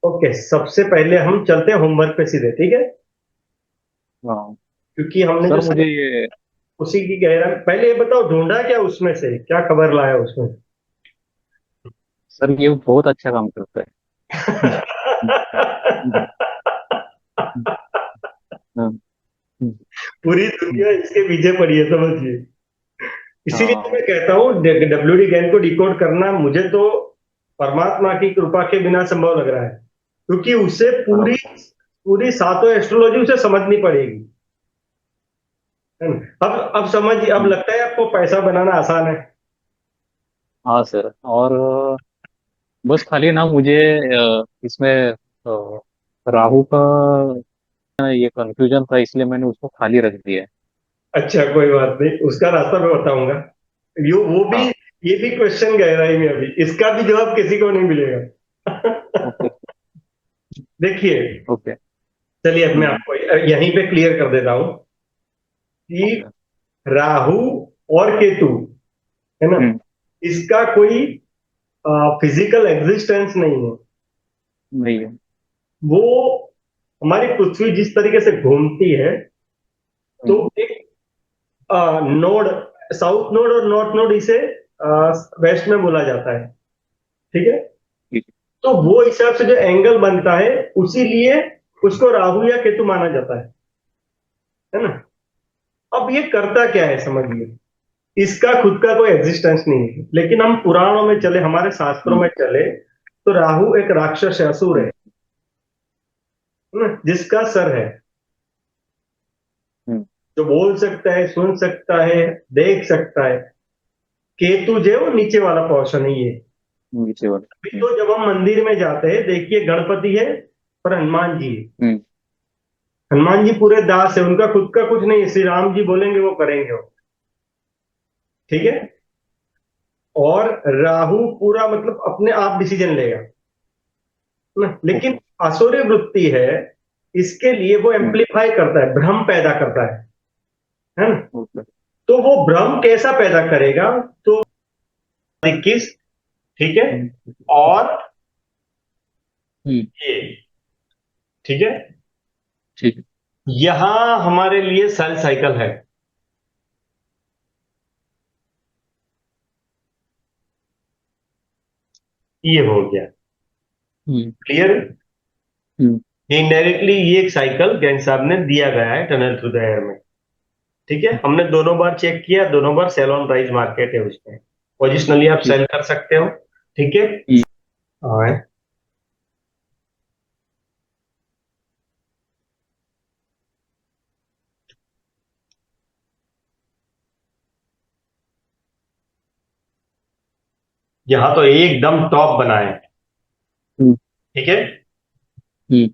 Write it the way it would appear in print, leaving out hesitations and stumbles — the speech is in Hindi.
ओके, सबसे पहले हम चलते हैं होमवर्क पे सीधे, ठीक है। हाँ क्योंकि हमने जो सर, मुझे ये उसी की गहरा, पहले ये बताओ ढूंढा क्या उसमें से, क्या खबर लाया उसमें। सर ये बहुत अच्छा काम करता है। हाँ। पूरी दुनिया इसके पीछे पड़ी है, समझिए। इसीलिए तो हाँ मैं कहता हूँ डब्ल्यू डी गैन को डिकोड करना मुझे तो परमात्मा की कृपा के बिना संभव लग रहा है, क्योंकि उसे पूरी बराबर। पूरी सातों एस्ट्रोलॉजी उसे समझनी पड़ेगी, है ना। अब समझिए, अब लगता है आपको पैसा बनाना आसान है। हाँ सर, और बस खाली ना मुझे इसमें राहु का ये कंफ्यूजन था, इसलिए मैंने उसको खाली रख दिया है। अच्छा, कोई बात नहीं, उसका रास्ता मैं बताऊंगा। यो वो भी, हाँ। ये भी क्वेश्चन गहराई में, अभी इसका भी जवाब किसी को नहीं मिलेगा। ओके। देखिए, ओके। चलिए अब मैं हम्म। आपको यहीं पे क्लियर कर देता हूँ कि ओके। राहु और केतु, है ना, हम्म। इसका कोई फिजिकल एग्जिस्टेंस नहीं है। नहीं है। वो, हमारी पृथ्वी जिस तरीके से घूमती है, तो हम्म। एक नोड, साउथ नोड और नॉर्थ नोड, इसे वेस्ट में बोला जाता है, ठीक है। ठीक तो वो हिसाब से जो एंगल बनता है, उसी लिए उसको राहु या केतु माना जाता है ना। अब ये करता क्या है समझिए, इसका खुद का कोई एग्जिस्टेंस नहीं है, लेकिन हम पुराणों में चले, हमारे है। शास्त्रों में चले, तो राहु एक राक्षस असुर हम्म। है ना, जिसका सर है, हम्म। जो बोल सकता है, सुन सकता है, देख सकता है। केतु जो है वो नीचे वाला पोर्शन है ये। नीचे वाला। अभी तो जब हम मंदिर में जाते हैं, देखिए गणपति है और हनुमान जी है। हम्म। हनुमान जी पूरे दास है, उनका खुद का कुछ नहीं है, श्री राम जी बोलेंगे वो करेंगे वो, ठीक है। और राहु पूरा मतलब अपने आप डिसीजन लेगा ना, लेकिन ओके। आसुरी वृत्ति है, इसके लिए वो हम्म। एम्पलीफाई करता है, भ्रम पैदा करता है ना। ओके। तो वो भ्रम कैसा पैदा करेगा, तो 21, ठीक है, हम्म। और हम्म। ये, ठीक है, ठीक है। यहां हमारे लिए सेल साइकिल है, ये हो गया हम्म। क्लियर। हम्म। इनडायरेक्टली ये एक साइकिल गैन साहब ने दिया गया है टनल थ्रू द एयर में, ठीक है। हमने दोनों बार चेक किया, दोनों बार सेल ऑन राइज मार्केट है उसमें, पोजिशनली आप ठीक। सेल कर सकते हो, ठीक है। हम्म। हाँ, यहाँ तो एकदम टॉप बना है, हम्म। ठीक है। हम्म।